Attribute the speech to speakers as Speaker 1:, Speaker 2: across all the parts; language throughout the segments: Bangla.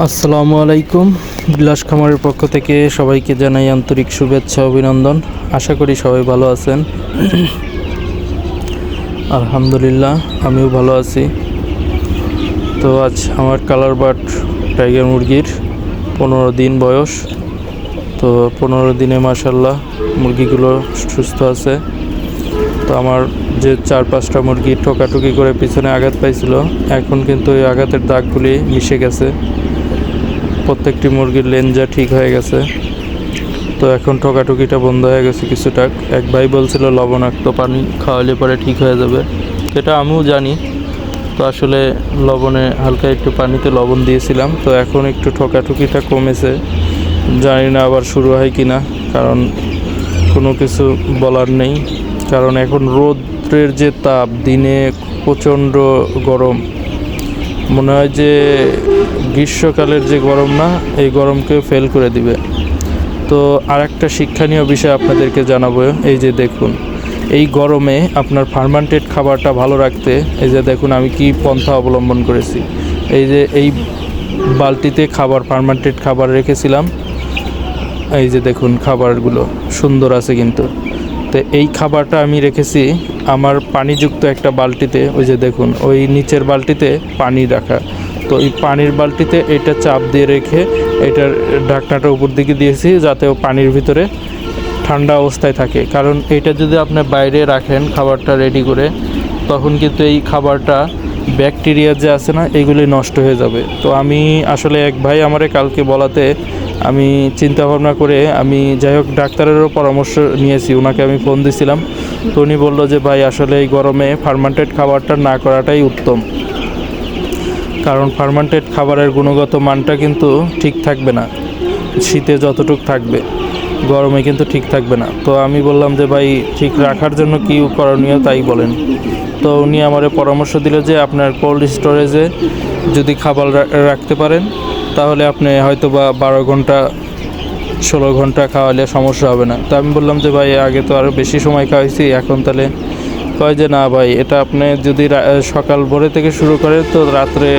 Speaker 1: আসসালামু আলাইকুম। বিলাস খামারের পক্ষ থেকে সবাইকে জানাই আন্তরিক শুভেচ্ছা অভিনন্দন। আশা করি সবাই ভালো আছেন। আলহামদুলিল্লাহ আমিও ভালো আছি। তো আজ আমার কালার বাট টাইগার মুরগির 15 দিন বয়স। তো 15 দিনে মাশাল্লাহ মুরগিগুলো সুস্থ আছে। তো আমার যে 4-5টা মুরগি ঠোকাঠুকি করে পিছনে আঘাত পাইছিল, এখন কিন্তু ওই আঘাতের দাগগুলি মিশে গেছে। প্রত্যেকটি মুরগির লেঞ্জা ঠিক হয়ে গেছে। তো এখন ঠোকাঠুকিটা বন্ধ হয়ে গেছে কিছুটা। এক ভাই বলছিল লবণাক্ত পানি খাওয়ালে পরে ঠিক হয়ে যাবে, সেটা আমিও জানি। তো আসলে লবণে হালকা একটু পানিতে লবণ দিয়েছিলাম, তো এখন একটু ঠোকাঠুকিটা কমেছে। জানি না আবার শুরু হয় কি না, কারণ কোনো কিছু বলার নেই। কারণ এখন রোদ্রের যে তাপ, দিনে প্রচণ্ড গরম, মনে হয় যে গ্রীষ্মকালের যে গরম না, এই গরমকে ফেল করে দিবে। তো আরেকটা শিক্ষণীয় বিষয় আপনাদেরকে জানাবো। এই যে দেখুন, এই গরমে আপনার ফার্মান্টেড খাবারটা ভালো রাখতে, এই যে দেখুন আমি কি পন্থা অবলম্বন করেছি। এই যে এই বালতিতে খাবার, ফার্মান্টেড খাবার রেখেছিলাম। এই যে দেখুন খাবারগুলো সুন্দর আছে কিন্তু। তো এই খাবারটা আমি রেখেছি আমার পানিযুক্ত একটা বালতিতে। ওই যে দেখুন ওই নিচের বালতিতে পানি রাখা। তো এই পানির বালতিতে এটা চাপ দিয়ে রেখে এটার ঢাকনাটা উপর দিকে দিয়েছি, যাতে ও পানির ভিতরে ঠান্ডা অবস্থায় থাকে। কারণ এটা যদি আপনি বাইরে রাখেন খাবারটা রেডি করে, তখন কিন্তু এই খাবারটা ব্যাকটেরিয়া যে আছে না, এগুলি নষ্ট হয়ে যাবে। তো আমি আসলে এক ভাই আমারে কালকে বলাতে আমি চিন্তা ভাবনা করে আমি যাই হোক ডাক্তারেরও পরামর্শ নিয়েছি, ওনাকে আমি ফোন দিয়েছিলাম। তো উনি বললো যে ভাই আসলে এই গরমে ফার্মান্টেড খাবারটা না করাটাই উত্তম। কারণ ফার্মান্টেড খাবারের গুণগত মানটা কিন্তু ঠিক থাকবে না, শীতে যতটুক থাকবে গরমে কিন্তু ঠিক থাকবে না। তো আমি বললাম যে ভাই ঠিক রাখার জন্য কী করণীয় তাই বলেন। তো উনি আমারে পরামর্শ দিল যে আপনার কোল্ড স্টোরেজে যদি খাবার রাখতে পারেন, তাহলে আপনি হয়তো বা 12 ঘন্টা 16 ঘন্টা খাওয়ালে সমস্যা হবে না। তো আমি বললাম যে ভাই আগে তো আরও বেশি সময় খাওয়াইছি, এখন তাহলে? কয় যে না ভাই, এটা আপনি যদি সকাল ভোরে থেকে শুরু করে, তো রাত্রে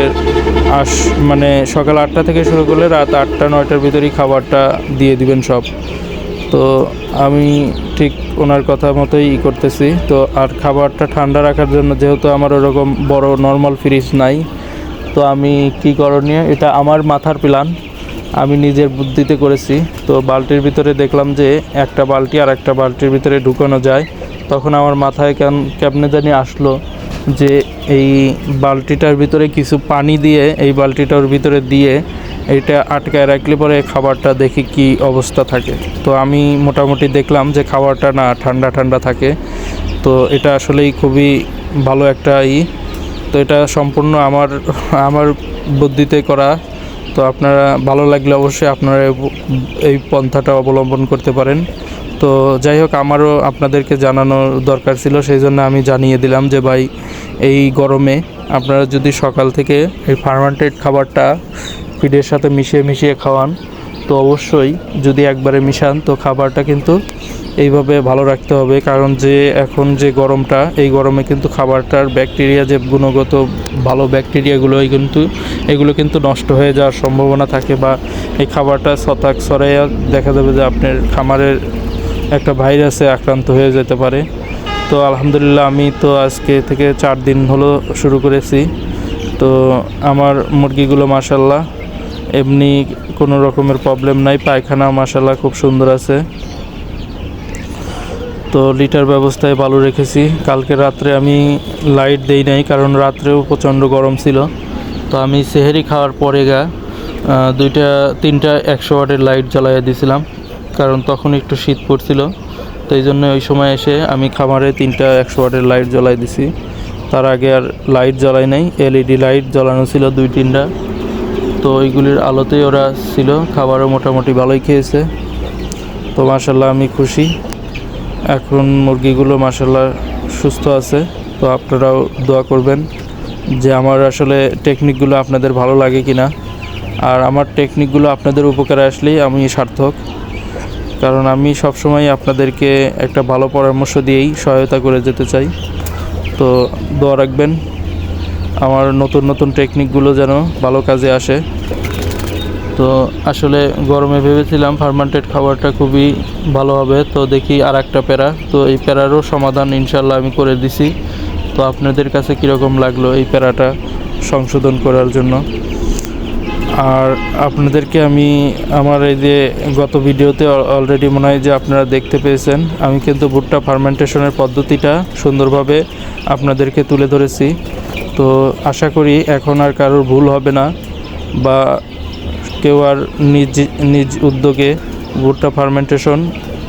Speaker 1: মানে সকাল 8টা থেকে শুরু করলে রাত 8টা-9টার ভিতরেই খাবারটা দিয়ে দিবেন সব। তো আমি ঠিক ওনার কথা মতোই করতেছি। তো আর খাবারটা ঠান্ডা রাখার জন্য, যেহেতু আমার ওরকম বড় নর্মাল ফ্রিজ নাই, তো আমি কি করণীয়, এটা আমার মাথার প্ল্যান, আমি নিজের বুদ্ধিতে করেছি। তো বালতির ভিতরে দেখলাম যে একটা বালতি আর একটা বালতির ভিতরে ঢুকানো যায়। তখন আমার মাথায় কেমনে জানি আসলো যে এই বালতিটার ভিতরে কিছু পানি দিয়ে, এই বালতিটার ভিতরে দিয়ে এইটা আটকায় রাখলে পরে খাবারটা দেখি কি অবস্থা থাকে। তো আমি মোটামুটি দেখলাম যে খাবারটা না ঠান্ডা ঠান্ডা থাকে। তো এটা আসলেই খুবই ভালো একটা তো এটা সম্পূর্ণ আমার বুদ্ধিতে করা। তো আপনারা ভালো লাগলে অবশ্যই আপনারা এই পন্থাটা অবলম্বন করতে পারেন। তো যাই হোক, আমারও আপনাদেরকে জানানোর দরকার ছিল, সেই জন্য আমি জানিয়ে দিলাম যে ভাই এই গরমে আপনারা যদি সকাল থেকে এই ফার্মান্টেড খাবারটা ফিডের সাথে মিশিয়ে খাওয়ান, তো অবশ্যই যদি একবারে মিশান, তো খাবারটা কিন্তু এইভাবে ভালো রাখতে হবে। কারণ যে এখন যে গরমটা, এই গরমে কিন্তু খাবারটার ব্যাকটেরিয়া, যে গুণগত ভালো ব্যাকটেরিয়াগুলো, এগুলো কিন্তু নষ্ট হয়ে যাওয়ার সম্ভাবনা থাকে। বা এই খাবারটা ছড়াইয়া দেখা যাবে যে আপনার খামারের একটা ভাইরাসে আক্রান্ত হয়ে যেতে পারে। তো আলহামদুলিল্লাহ আমি তো আজকে থেকে 4 দিন হলো শুরু করেছি। তো আমার মুরগিগুলো মাশাল্লাহ এমনি কোনো রকমের প্রবলেম নাই, পায়খানা মাশাল্লাহ খুব সুন্দর আছে। তো লিটার ব্যবস্থায় ভালো রেখেছি। কালকে রাত্রে আমি লাইট দেই নাই, কারণ রাত্রেও প্রচণ্ড গরম ছিল। তো আমি সেহেরি খাওয়ার পরে 2-3টা 100 ওয়াটের লাইট জ্বালাইয়া দিয়েছিলাম, কারণ তখন একটু শীত পড়ছিল। তো এই জন্য ওই সময় এসে আমি খামারে 3টা 100 ওয়াটের লাইট জ্বালাই দিছি। তার আগে আর লাইট জ্বালাই নাই, এলইডি লাইট জ্বালানো ছিল 2-3টা। তো ওইগুলির আলোতেই ওরা ছিল, খাবারও মোটামুটি ভালোই খেয়েছে। তো মাশাল্লাহ আমি খুশি। এখন মুরগিগুলো মাশাল্লাহ সুস্থ আছে। তো আপনারাও দোয়া করবেন যে আমার আসলে টেকনিকগুলো আপনাদের ভালো লাগে কিনা। আর আমার টেকনিকগুলো আপনাদের উপকারে আসলেই আমি সার্থক, কারণ আমি সবসময় আপনাদেরকে একটা ভালো পরামর্শ দিয়েই সহায়তা করে যেতে চাই। তো দোয়া রাখবেন আমার নতুন নতুন টেকনিকগুলো যেন ভালো কাজে আসে। তো আসলে গরমে ভেবেছিলাম ফার্মান্টেড খাবারটা খুবই ভালো হবে, তো দেখি আর একটা প্যারা, তো এই প্যারারও সমাধান ইনশাল্লাহ আমি করে দিছি। তো আপনাদের কাছে কীরকম লাগলো এই প্যারাটা সংশোধন করার জন্য? আর আপনাদেরকে আমি আমার এই যে গত ভিডিওতে অলরেডি মনে হয় যে আপনারা দেখতে পেয়েছেন, আমি কিন্তু ভুট্টা ফার্মেন্টেশনের পদ্ধতিটা সুন্দরভাবে আপনাদেরকে তুলে ধরেছি। তো আশা করি এখন আর কারোর ভুল হবে না, বা কেউ আর নিজ উদ্যোগে ভুট্টা ফার্মেন্টেশন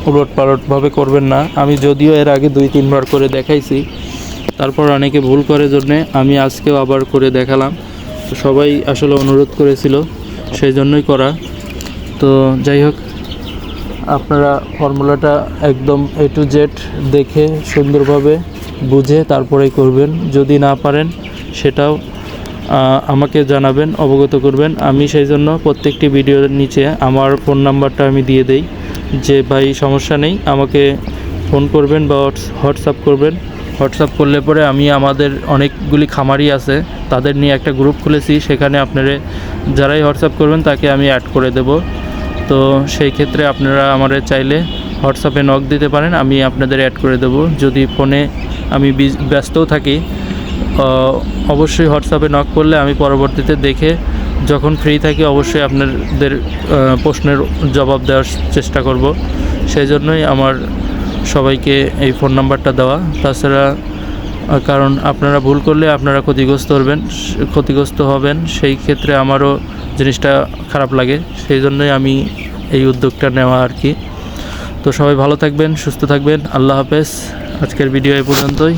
Speaker 1: উলটপালটভাবে করবেন না। আমি যদিও এর আগে 2-3 বার করে দেখাইছি, তারপর অনেকে ভুল করে জন্যে আমি আজকেও আবার করে দেখালাম। তো সবাই আসলে অনুরোধ করেছিল, সেই জন্যই করা। তো যাই হোক, আপনারা ফর্মুলাটা একদম A to Z দেখে সুন্দরভাবে বুঝে তারপরেই করবেন। যদি না পারেন সেটাও আমাকে জানাবেন, অবগত করবেন। আমি সেই জন্য প্রত্যেকটি ভিডিওর নিচে আমার ফোন নাম্বারটা আমি দিয়ে দেই, যে ভাই সমস্যা নেই, আমাকে ফোন করবেন বা হোয়াটসঅ্যাপ করবেন। হোয়াটসঅ্যাপ করলে পরে আমি আমাদের অনেকগুলি খামারি আছে, তাদের নিয়ে একটা গ্রুপ খুলেছি, সেখানে আপনারা যারাই হোয়াটসঅ্যাপ করবেন তাকে আমি অ্যাড করে দেব। তো সেই ক্ষেত্রে আপনারা আমাদের চাইলে হোয়াটসঅ্যাপে নক দিতে পারেন, আমি আপনাদের অ্যাড করে দেব। যদি ফোনে আমি ব্যস্তও থাকি, অবশ্যই হোয়াটসঅ্যাপে নক করলে আমি পরবর্তীতে দেখে যখন ফ্রি থাকি অবশ্যই আপনাদের প্রশ্নের জবাব দেওয়ার চেষ্টা করব। সেই জন্যই আমার সবাইকে এই ফোন নাম্বারটা দেওয়া। তাছাড়া কারণ আপনারা ভুল করলে আপনারা ক্ষতিগ্রস্ত হবেন, সেই ক্ষেত্রে আমারও জিনিসটা খারাপ লাগে, সেই জন্যই আমি এই উদ্যোগটা নেওয়া আর কি। তো সবাই ভালো থাকবেন, সুস্থ থাকবেন, আল্লাহ হাফেজ। আজকের ভিডিও এই পর্যন্তই।